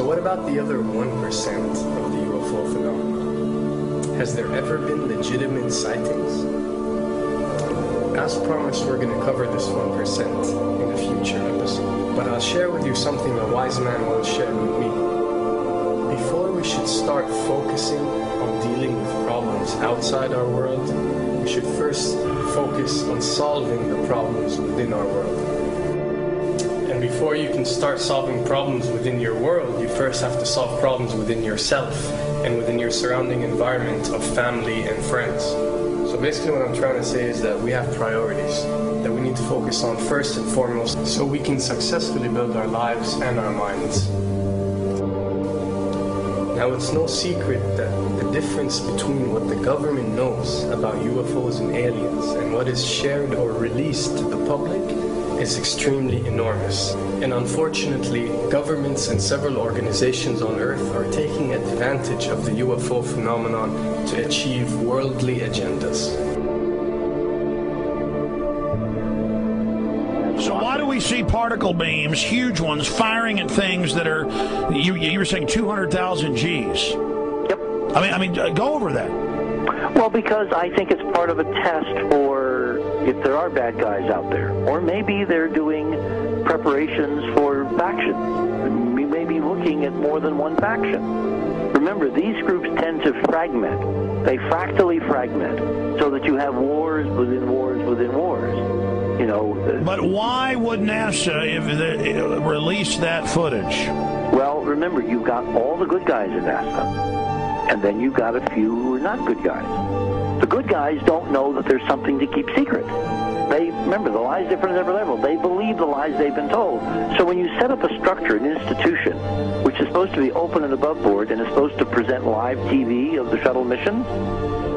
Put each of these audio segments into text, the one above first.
So what about the other 1% of the UFO phenomenon? Has there ever been legitimate sightings? As promised, we're going to cover this 1% in a future episode. But I'll share with you something a wise man once shared with me. Before we should start focusing on dealing with problems outside our world, we should first focus on solving the problems within our world. And before you can start solving problems within your world, you first have to solve problems within yourself and within your surrounding environment of family and friends. So basically what I'm trying to say is that we have priorities that we need to focus on first and foremost so we can successfully build our lives and our minds. Now, it's no secret that the difference between what the government knows about UFOs and aliens and what is shared or released to the public is extremely enormous. And unfortunately, governments and several organizations on Earth are taking advantage of the UFO phenomenon to achieve worldly agendas. So why do we see particle beams, huge ones, firing at things that are, you were saying 200,000 Gs? Yep. I mean, go over that. Well, because I think it's part of a test for if there are bad guys out there. Or maybe they're doing preparations for factions. We may be looking at more than one faction. Remember, these groups tend to fragment. They fractally fragment so that you have wars within wars within wars. You know. But why would NASA release that footage? Well, remember, you've got all the good guys at NASA, and then you've got a few who are not good guys. The good guys don't know that there's something to keep secret. Remember, the lie's different at every level. They believe the lies they've been told. So when you set up a structure, an institution, which is supposed to be open and above board and is supposed to present live TV of the shuttle missions,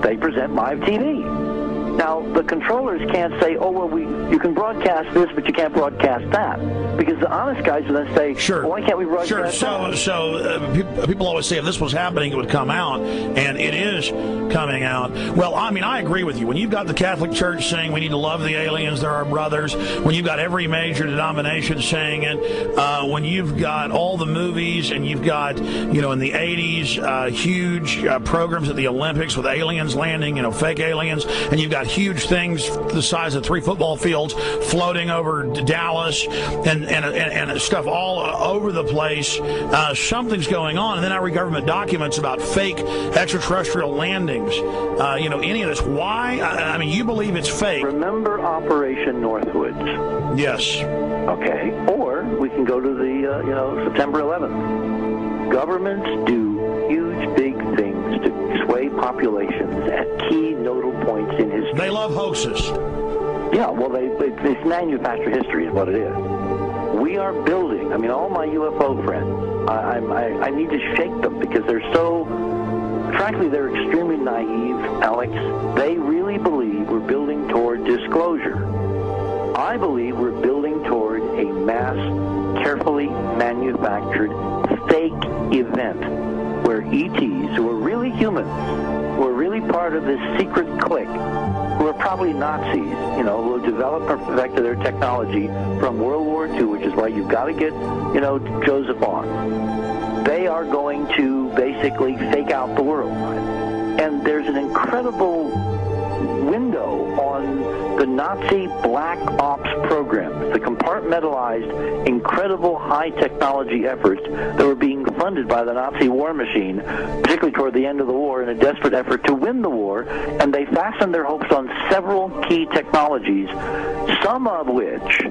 they present live TV. Now, the controllers can't say, oh, well, you can broadcast this, but you can't broadcast that. Because the honest guys will then say, sure. Well, why can't we broadcast that? So people always say if this was happening, it would come out, and it is coming out. Well, I mean, I agree with you. When you've got the Catholic Church saying we need to love the aliens, they're our brothers, when you've got every major denomination saying it, when you've got all the movies, and you've got, in the 80s, huge programs at the Olympics with aliens landing, fake aliens, and you've got huge things the size of 3 football fields floating over Dallas and stuff all over the place. Something's going on. And then I read government documents about fake extraterrestrial landings. Any of this. Why? I mean, you believe it's fake. Remember Operation Northwoods? Yes. Okay. Or we can go to the, September 11th. Governments do huge, big things to sway populations at key nodal points in history. They love hoaxes. Yeah, well, they manufacture history is what it is. We are building, all my UFO friends, I need to shake them because they're so, frankly, they're extremely naive, Alex. They really believe we're building toward disclosure. I believe we're building toward a mass, carefully manufactured fake event where ETs, who are really humans, who are really part of this secret clique, who are probably Nazis, who have developed and perfected their technology from World War II, which is why you've got to get, Joseph on. They are going to basically fake out the world. And there's an incredible window on the Nazi black ops programs, the compartmentalized, incredible high technology efforts that were being funded by the Nazi war machine, particularly toward the end of the war, in a desperate effort to win the war, and they fastened their hopes on several key technologies, some of which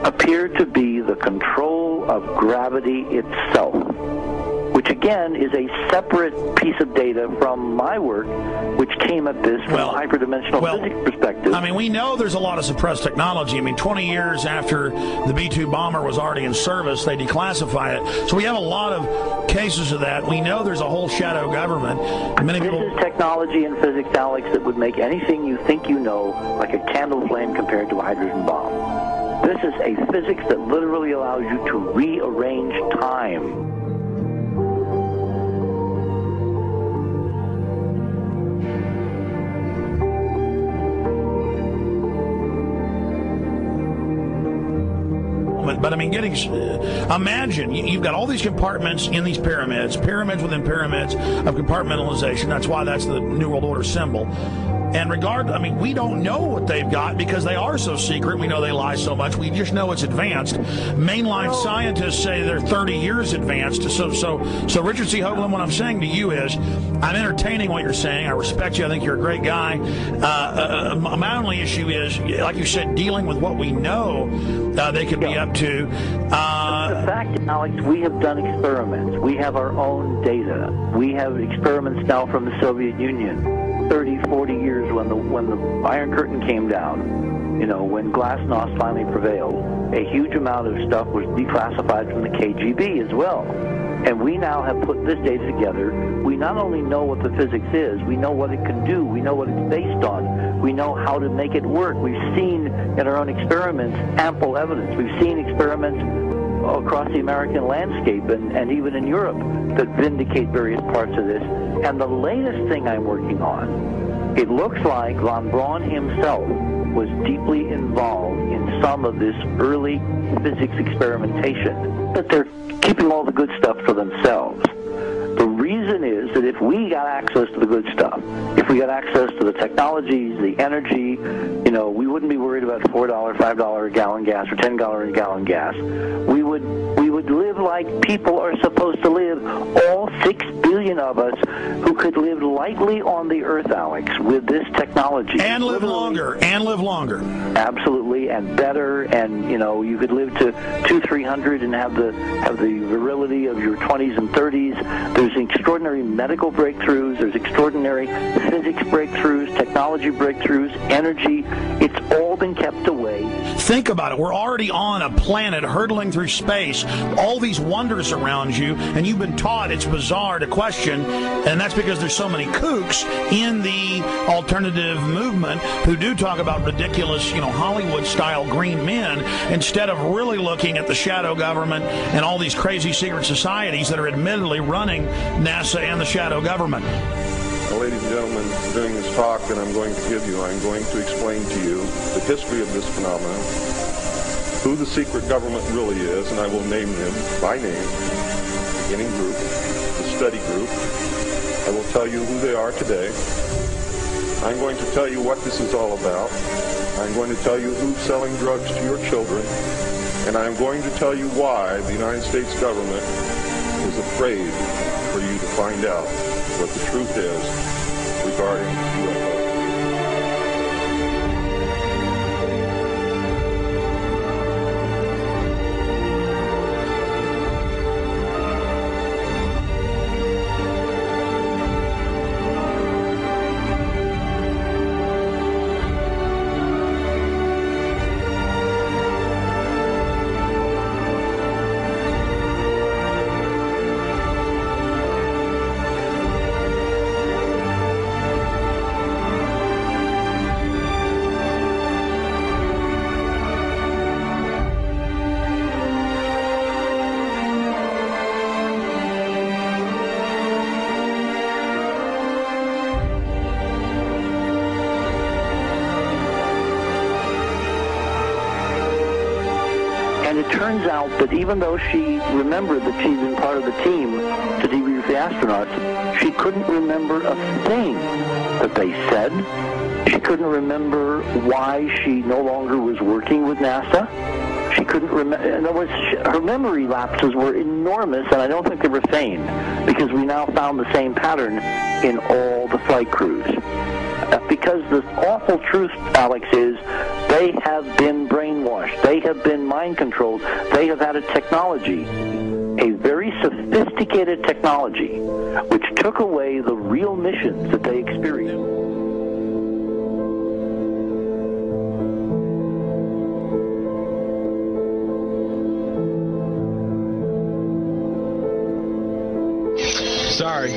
appear to be the control of gravity itself, which again is a separate piece of data from my work, which came at this from a hyperdimensional physics perspective. I mean, we know there's a lot of suppressed technology. 20 years after the B-2 bomber was already in service, they declassify it. So we have a lot of cases of that. We know there's a whole shadow government. This is technology and physics, Alex, that would make anything you think you know like a candle flame compared to a hydrogen bomb. This is a physics that literally allows you to rearrange time. experiment. But I mean, imagine you've got all these compartments in these pyramids within pyramids of compartmentalization. That's why that's the New World Order symbol. And we don't know what they've got because they are so secret. We know they lie so much. We just know it's advanced. Mainline scientists say they're 30 years advanced. So Richard C. Hoagland, what I'm saying to you is, I'm entertaining what you're saying. I respect you. I think you're a great guy. My only issue is, like you said, dealing with what we know they could be up to. The fact, Alex, we have done experiments. We have our own data. We have experiments now from the Soviet Union. 30, 40 years when the Iron Curtain came down, when Glasnost finally prevailed, a huge amount of stuff was declassified from the KGB as well. And we now have put this data together. We not only know what the physics is, we know what it can do, we know what it's based on, we know how to make it work. We've seen in our own experiments ample evidence. We've seen experiments across the American landscape and even in Europe that vindicate various parts of this. And the latest thing I'm working on, it looks like von Braun himself was deeply involved in some of this early physics experimentation, but they're keeping all the good stuff for themselves. The reason is that if we got access to the good stuff, if we got access to the technologies, the energy, we wouldn't be worried about $4, $5 a gallon gas or $10 a gallon gas. We would live like people are supposed to live, all 6 billion of us who could live lightly on the earth, Alex, with this technology. And live longer. Absolutely, and better, and you could live to 200-300 and have the virility of your 20s and 30s. There's extraordinary medical breakthroughs, there's extraordinary physics breakthroughs, technology breakthroughs, energy. It's all been kept away. Think about it. We're already on a planet hurtling through space, all these wonders around you, and you've been taught it's bizarre to question, and that's because there's so many kooks in the alternative movement who do talk about ridiculous, Hollywood-style green men, instead of really looking at the shadow government and all these crazy secret societies that are admittedly running NASA and the shadow government. Well, ladies and gentlemen, during this talk that I'm going to give you, I'm going to explain to you the history of this phenomenon, who the secret government really is, and I will name them by name, the beginning group, the study group. I will tell you who they are today. I'm going to tell you what this is all about. I'm going to tell you who's selling drugs to your children, and I'm going to tell you why the United States government is afraid for you to find out what the truth is regarding UFOs. And it turns out that even though she remembered that she'd been part of the team to debrief the astronauts, she couldn't remember a thing that they said. She couldn't remember why she no longer was working with NASA. She couldn't remember. In other words, her memory lapses were enormous, and I don't think they were feigned, because we now found the same pattern in all the flight crews. Because the awful truth, Alex, is they have been brainwashed. They have been mind controlled. They have had a technology, a very sophisticated technology, which took away the real missions that they experienced. Sorry.